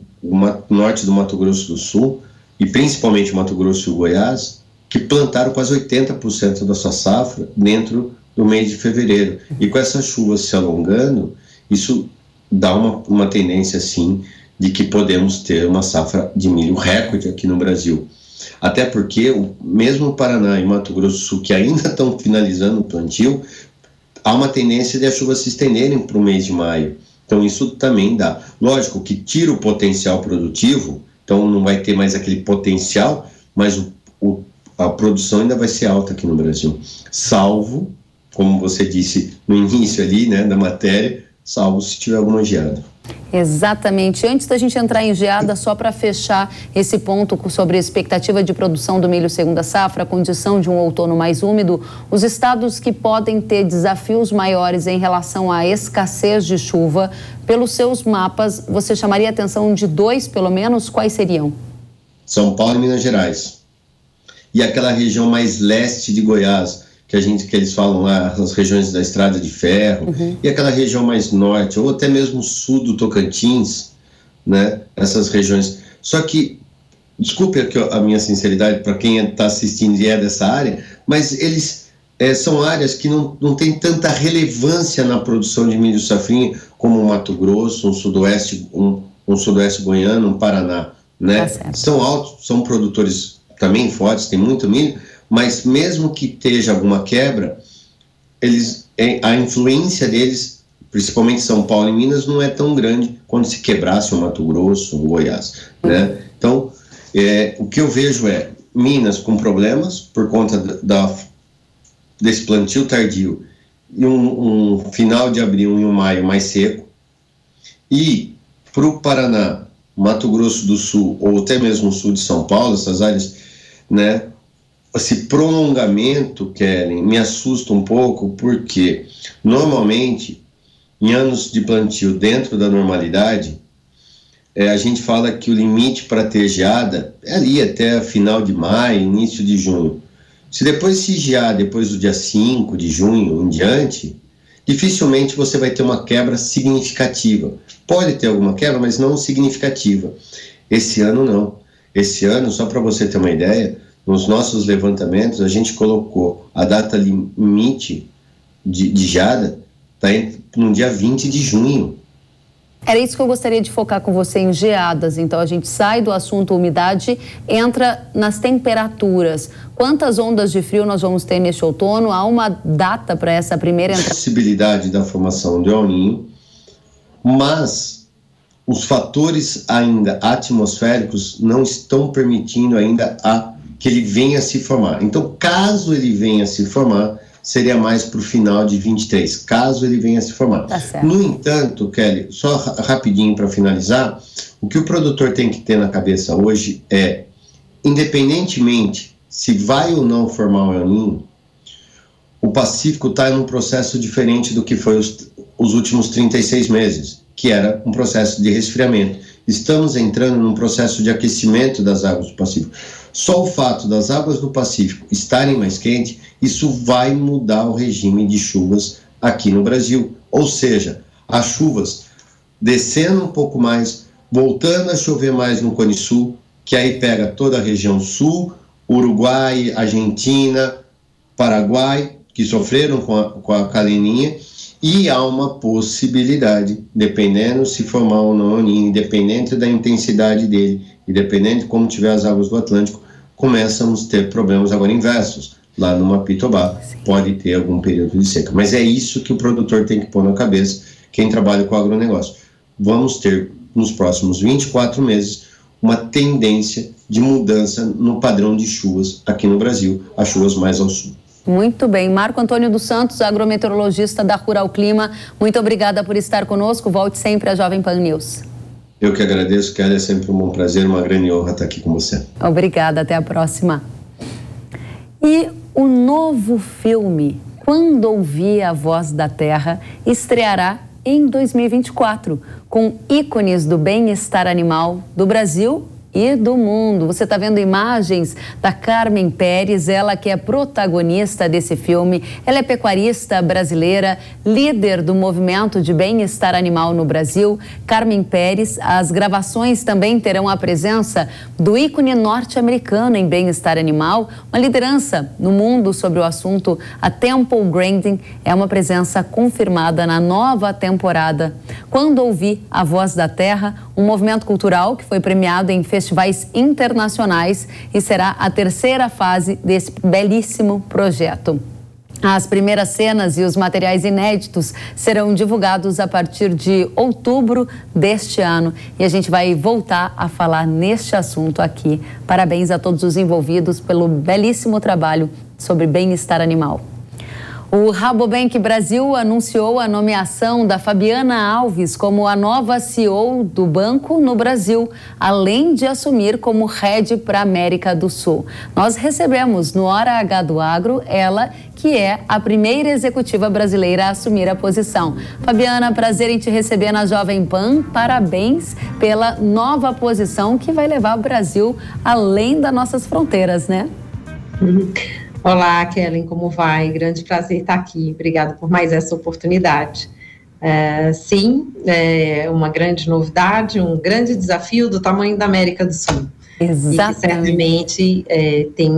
norte do Mato Grosso do Sul, e principalmente Mato Grosso e Goiás, que plantaram quase 80% da sua safra dentro do mês de fevereiro. E com essas chuvas se alongando, isso dá uma tendência, sim, de que podemos ter uma safra de milho recorde aqui no Brasil. Até porque, mesmo o Paraná e Mato Grosso do Sul, que ainda estão finalizando o plantio, há uma tendência de as chuvas se estenderem para o mês de maio. Então, isso também dá. Lógico que tira o potencial produtivo, então não vai ter mais aquele potencial, mas a produção ainda vai ser alta aqui no Brasil. Salvo, como você disse no início ali, né, da matéria, salvo se tiver alguma geada. Exatamente. Antes da gente entrar em geada, só para fechar esse ponto sobre a expectativa de produção do milho segunda safra, a condição de um outono mais úmido, os estados que podem ter desafios maiores em relação à escassez de chuva, pelos seus mapas, você chamaria a atenção de 2, pelo menos? Quais seriam? São Paulo e Minas Gerais. E aquela região mais leste de Goiás, que eles falam lá, as regiões da Estrada de Ferro, e aquela região mais norte, ou até mesmo sul do Tocantins, né, essas regiões. Só que, desculpe a minha sinceridade para quem está assistindo e é dessa área, mas eles são áreas que não têm tanta relevância na produção de milho safrinha como o Mato Grosso, um sudoeste goiano, um Paraná. né? São altos, são produtores também fortes, tem muito milho, mas mesmo que esteja alguma quebra, a influência deles, principalmente São Paulo e Minas, não é tão grande quando se quebrasse o Mato Grosso, o Goiás, né? Então, o que eu vejo é Minas com problemas por conta desse plantio tardio e um final de abril e um maio mais seco, e para o Paraná, Mato Grosso do Sul ou até mesmo o sul de São Paulo, essas áreas, né, esse prolongamento, Kellen, me assusta um pouco, porque normalmente em anos de plantio dentro da normalidade, a gente fala que o limite para ter geada é ali até final de maio, início de junho. Se depois se gear depois do dia 5 de junho em diante, dificilmente você vai ter uma quebra significativa. Pode ter alguma quebra, mas não significativa. Esse ano não. Esse ano, só para você ter uma ideia, nos nossos levantamentos a gente colocou a data limite de geada no dia 20 de junho. Era isso que eu gostaria de focar com você, em geadas. Então a gente sai do assunto umidade, entra nas temperaturas. Quantas ondas de frio nós vamos ter neste outono? Há uma data para essa primeira entrada? Possibilidade da formação de El Niño, mas os fatores ainda atmosféricos não estão permitindo ainda que ele venha a se formar. Então, caso ele venha a se formar, seria mais para o final de 23, caso ele venha a se formar. Tá certo. No entanto, Kelly, só rapidinho para finalizar, o que o produtor tem que ter na cabeça hoje é, independentemente se vai ou não formar o El Niño, o Pacífico está em um processo diferente do que foi os últimos 36 meses, que era um processo de resfriamento. Estamos entrando num processo de aquecimento das águas do Pacífico. Só o fato das águas do Pacífico estarem mais quentes, isso vai mudar o regime de chuvas aqui no Brasil. Ou seja, as chuvas descendo um pouco mais, voltando a chover mais no Cone Sul, que aí pega toda a região sul, Uruguai, Argentina, Paraguai, que sofreram com a caleninha, e há uma possibilidade, dependendo se formar ou não, independente da intensidade dele, e dependendo de como tiver as águas do Atlântico, começamos a ter problemas agora inversos. Lá no Mapitobá pode ter algum período de seca. Mas é isso que o produtor tem que pôr na cabeça, quem trabalha com agronegócio. Vamos ter, nos próximos 24 meses, uma tendência de mudança no padrão de chuvas aqui no Brasil, as chuvas mais ao sul. Muito bem. Marco Antônio dos Santos, agrometeorologista da Rural Clima, muito obrigada por estar conosco. Volte sempre à Jovem Pan News. Eu que agradeço, Kelly, é sempre um bom prazer, uma grande honra estar aqui com você. Obrigada, até a próxima. E o novo filme, Quando Ouvi a Voz da Terra, estreará em 2024, com ícones do bem-estar animal do Brasil e do mundo. Você está vendo imagens da Carmen Pérez, ela que é protagonista desse filme. Ela é pecuarista brasileira, líder do movimento de bem-estar animal no Brasil. Carmen Pérez, as gravações também terão a presença do ícone norte-americano em bem-estar animal, uma liderança no mundo sobre o assunto. A Temple Grandin é uma presença confirmada na nova temporada. Quando Ouvi a Voz da Terra, um movimento cultural que foi premiado em festivais internacionais e será a terceira fase desse belíssimo projeto. As primeiras cenas e os materiais inéditos serão divulgados a partir de outubro deste ano e a gente vai voltar a falar neste assunto aqui. Parabéns a todos os envolvidos pelo belíssimo trabalho sobre bem-estar animal. O Rabobank Brasil anunciou a nomeação da Fabiana Alves como a nova CEO do banco no Brasil, além de assumir como head para a América do Sul. Nós recebemos no Hora H do Agro ela, que é a primeira executiva brasileira a assumir a posição. Fabiana, prazer em te receber na Jovem Pan. Parabéns pela nova posição que vai levar o Brasil além das nossas fronteiras, né? Olá, Kellen, como vai? Grande prazer estar aqui. Obrigada por mais essa oportunidade. Sim, é uma grande novidade, um grande desafio do tamanho da América do Sul. Exatamente. E que certamente tem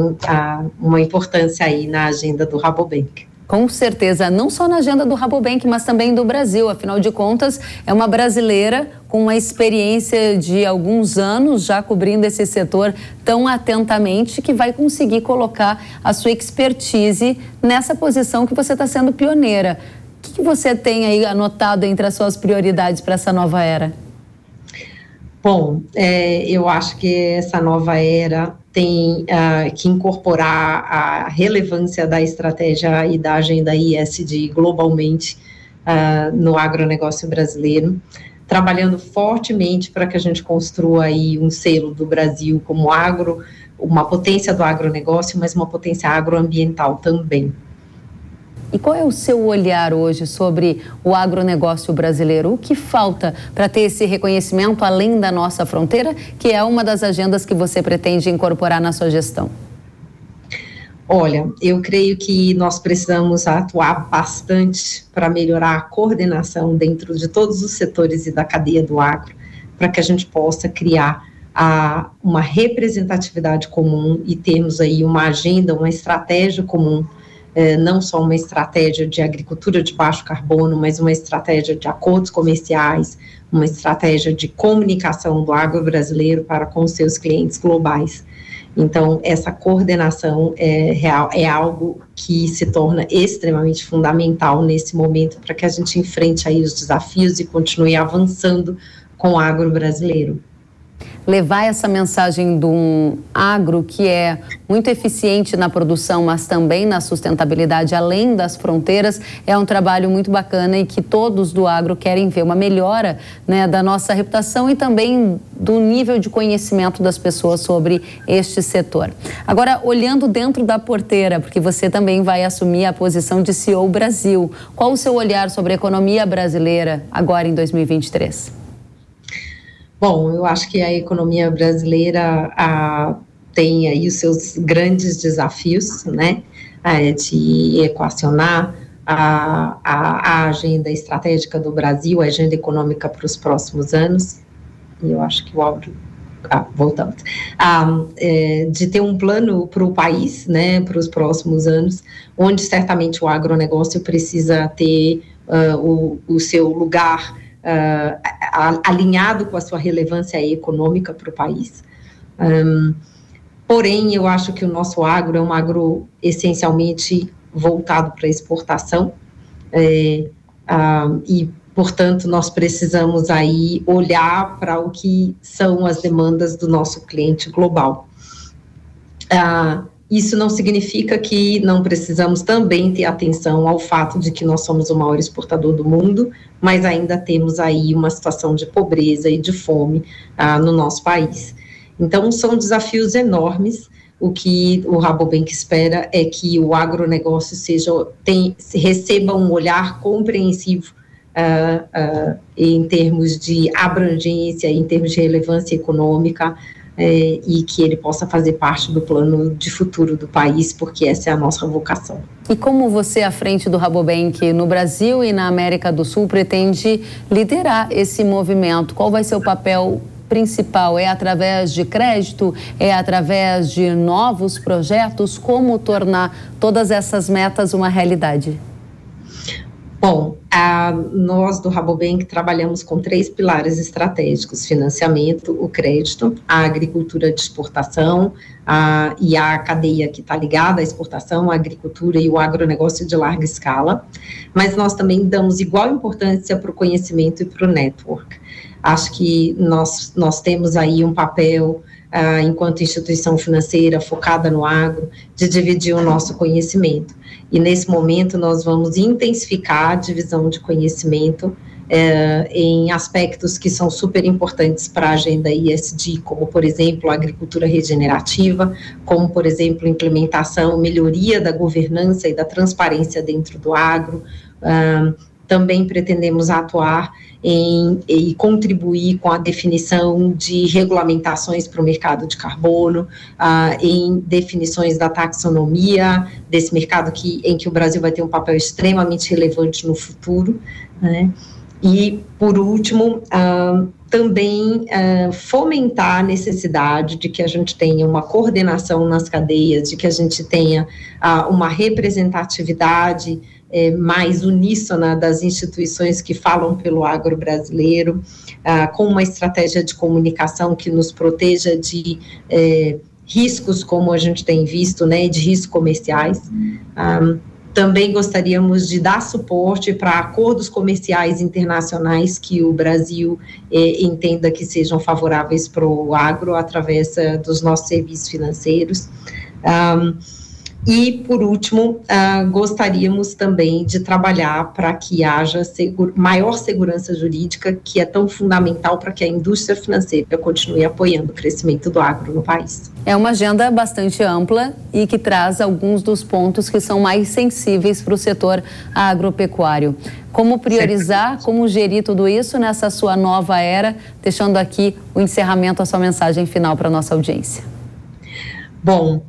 uma importância aí na agenda do Rabobank. Com certeza, não só na agenda do Rabobank, mas também do Brasil. Afinal de contas, é uma brasileira com uma experiência de alguns anos já cobrindo esse setor tão atentamente que vai conseguir colocar a sua expertise nessa posição que você está sendo pioneira. O que você tem aí anotado entre as suas prioridades para essa nova era? Bom, eu acho que essa nova era tem que incorporar a relevância da estratégia e da agenda ESG globalmente no agronegócio brasileiro, trabalhando fortemente para que a gente construa aí um selo do Brasil como uma potência do agronegócio, mas uma potência agroambiental também. E qual é o seu olhar hoje sobre o agronegócio brasileiro? O que falta para ter esse reconhecimento além da nossa fronteira, que é uma das agendas que você pretende incorporar na sua gestão? Olha, eu creio que nós precisamos atuar bastante para melhorar a coordenação dentro de todos os setores e da cadeia do agro, para que a gente possa criar uma representatividade comum e termos aí uma agenda, uma estratégia comum, não só uma estratégia de agricultura de baixo carbono, mas uma estratégia de acordos comerciais, uma estratégia de comunicação do agro brasileiro para com seus clientes globais. Então, essa coordenação é algo que se torna extremamente fundamental nesse momento para que a gente enfrente aí os desafios e continue avançando com o agro brasileiro. Levar essa mensagem de um agro que é muito eficiente na produção, mas também na sustentabilidade, além das fronteiras, é um trabalho muito bacana e que todos do agro querem ver uma melhora, né, da nossa reputação e também do nível de conhecimento das pessoas sobre este setor. Agora, olhando dentro da porteira, porque você também vai assumir a posição de CEO Brasil, qual o seu olhar sobre a economia brasileira agora em 2023? Bom, eu acho que a economia brasileira tem aí os seus grandes desafios, né, de equacionar a agenda estratégica do Brasil, a agenda econômica para os próximos anos, e eu acho que o áudio, voltando, de ter um plano para o país, né, para os próximos anos, onde certamente o agronegócio precisa ter o seu lugar alinhado com a sua relevância econômica para o país. Porém, eu acho que o nosso agro é um agro essencialmente voltado para a exportação e, portanto, nós precisamos aí olhar para o que são as demandas do nosso cliente global. Isso não significa que não precisamos também ter atenção ao fato de que nós somos o maior exportador do mundo, mas ainda temos aí uma situação de pobreza e de fome no nosso país. Então, são desafios enormes. O que o Rabobank espera é que o agronegócio receba um olhar compreensivo em termos de abrangência, em termos de relevância econômica, e que ele possa fazer parte do plano de futuro do país, porque essa é a nossa vocação. E como você, à frente do Rabobank no Brasil e na América do Sul, pretende liderar esse movimento? Qual vai ser o papel principal? É através de crédito? É através de novos projetos? Como tornar todas essas metas uma realidade? Bom, nós do Rabobank trabalhamos com 3 pilares estratégicos: financiamento, o crédito, a agricultura de exportação e a cadeia que está ligada à exportação, a agricultura e o agronegócio de larga escala, mas nós também damos igual importância para o conhecimento e para o network. Acho que nós temos aí um papel, enquanto instituição financeira focada no agro, de dividir o nosso conhecimento. E nesse momento nós vamos intensificar a divisão de conhecimento em aspectos que são super importantes para a agenda ESG, como, por exemplo, a agricultura regenerativa, como, por exemplo, implementação, melhoria da governança e da transparência dentro do agro. Também pretendemos atuar e contribuir com a definição de regulamentações para o mercado de carbono, em definições da taxonomia desse mercado em que o Brasil vai ter um papel extremamente relevante no futuro, né? E, por último, também fomentar a necessidade de que a gente tenha uma coordenação nas cadeias, de que a gente tenha uma representatividade mais uníssona das instituições que falam pelo agro brasileiro, com uma estratégia de comunicação que nos proteja de riscos, como a gente tem visto, né, de riscos comerciais. Também gostaríamos de dar suporte para acordos comerciais internacionais que o Brasil entenda que sejam favoráveis para o agro através dos nossos serviços financeiros. E, por último, gostaríamos também de trabalhar para que haja maior segurança jurídica, que é tão fundamental para que a indústria financeira continue apoiando o crescimento do agro no país. É uma agenda bastante ampla e que traz alguns dos pontos que são mais sensíveis para o setor agropecuário. Como priorizar, como gerir tudo isso nessa sua nova era, deixando aqui o encerramento, a sua mensagem final para a nossa audiência. Bom,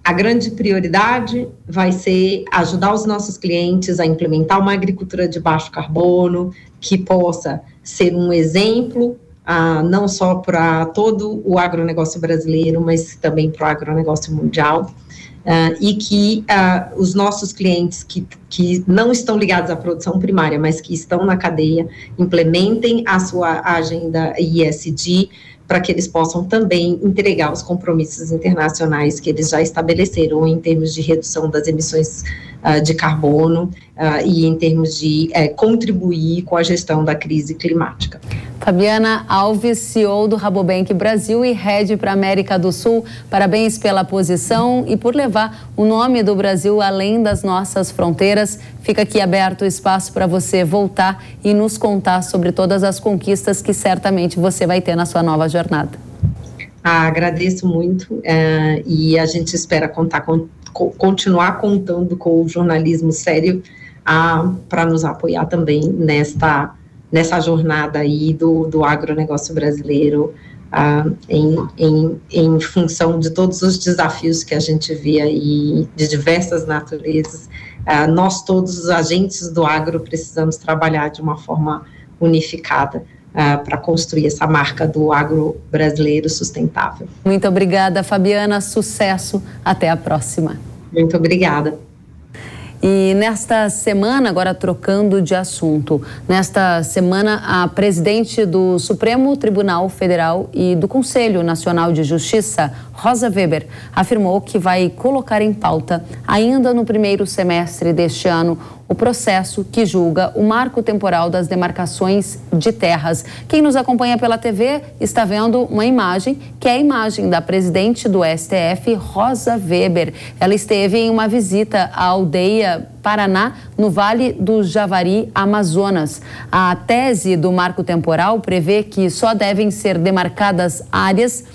a grande prioridade vai ser ajudar os nossos clientes a implementar uma agricultura de baixo carbono, que possa ser um exemplo, não só para todo o agronegócio brasileiro, mas também para o agronegócio mundial, e que os nossos clientes que não estão ligados à produção primária, mas que estão na cadeia, implementem a sua agenda ESG, para que eles possam também entregar os compromissos internacionais que eles já estabeleceram em termos de redução das emissões de carbono e em termos de contribuir com a gestão da crise climática. Fabiana Alves, CEO do Rabobank Brasil e Head para a América do Sul, parabéns pela posição e por levar o nome do Brasil além das nossas fronteiras. Fica aqui aberto o espaço para você voltar e nos contar sobre todas as conquistas que certamente você vai ter na sua nova jornada. Agradeço muito e a gente espera continuar contando com o jornalismo sério para nos apoiar também nessa jornada aí do agronegócio brasileiro, em função de todos os desafios que a gente vê aí, de diversas naturezas. Nós todos, os agentes do agro, precisamos trabalhar de uma forma unificada para construir essa marca do agro brasileiro sustentável. Muito obrigada, Fabiana. Sucesso. Até a próxima. Muito obrigada. E nesta semana, agora trocando de assunto, nesta semana a presidente do Supremo Tribunal Federal e do Conselho Nacional de Justiça, Rosa Weber, afirmou que vai colocar em pauta, ainda no primeiro semestre deste ano, o processo que julga o marco temporal das demarcações de terras. Quem nos acompanha pela TV está vendo uma imagem, que é a imagem da presidente do STF, Rosa Weber. Ela esteve em uma visita à aldeia Paraná, no Vale do Javari, Amazonas. A tese do marco temporal prevê que só devem ser demarcadas áreas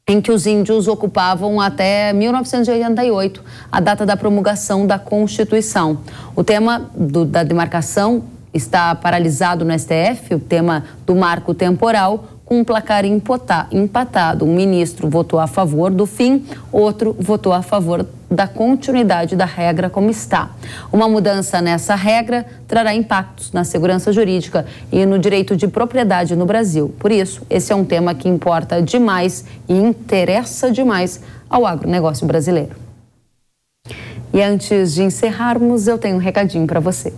em que os índios ocupavam até 1988, a data da promulgação da Constituição. O tema da demarcação está paralisado no STF, o tema do marco temporal, com um placar empatado. Um ministro votou a favor do fim, outro votou a favor da continuidade da regra como está. Uma mudança nessa regra trará impactos na segurança jurídica e no direito de propriedade no Brasil. Por isso, esse é um tema que importa demais e interessa demais ao agronegócio brasileiro. E antes de encerrarmos, eu tenho um recadinho para você.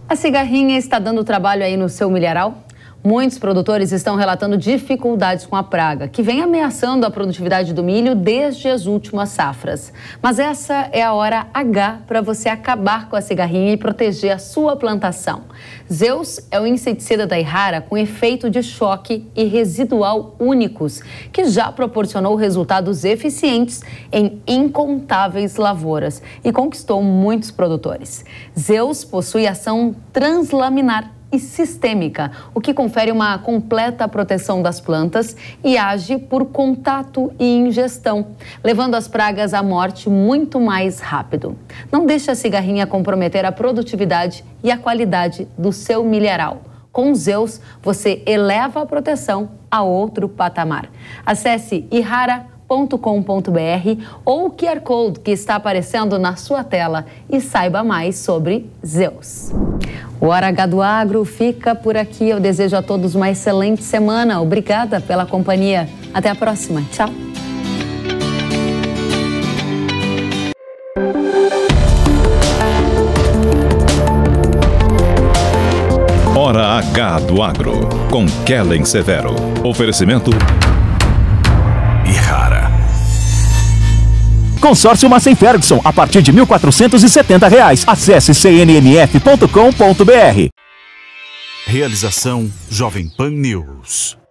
A cigarrinha está dando trabalho aí no seu milharal? Muitos produtores estão relatando dificuldades com a praga, que vem ameaçando a produtividade do milho desde as últimas safras. Mas essa é a hora H para você acabar com a cigarrinha e proteger a sua plantação. Zeus é o inseticida da Yara com efeito de choque e residual únicos, que já proporcionou resultados eficientes em incontáveis lavouras e conquistou muitos produtores. Zeus possui ação translaminar e sistêmica, o que confere uma completa proteção das plantas e age por contato e ingestão, levando as pragas à morte muito mais rápido. Não deixe a cigarrinha comprometer a produtividade e a qualidade do seu milharal. Com Zeus, você eleva a proteção a outro patamar. Acesse Yara.com.br ou o QR Code que está aparecendo na sua tela e saiba mais sobre Zeus. O Hora H do Agro fica por aqui. Eu desejo a todos uma excelente semana. Obrigada pela companhia. Até a próxima. Tchau. Hora H do Agro, com Kellen Severo. Oferecimento Ihara. Consórcio Massey Ferguson, a partir de R$ 1.470. Acesse cnmf.com.br. Realização Jovem Pan News.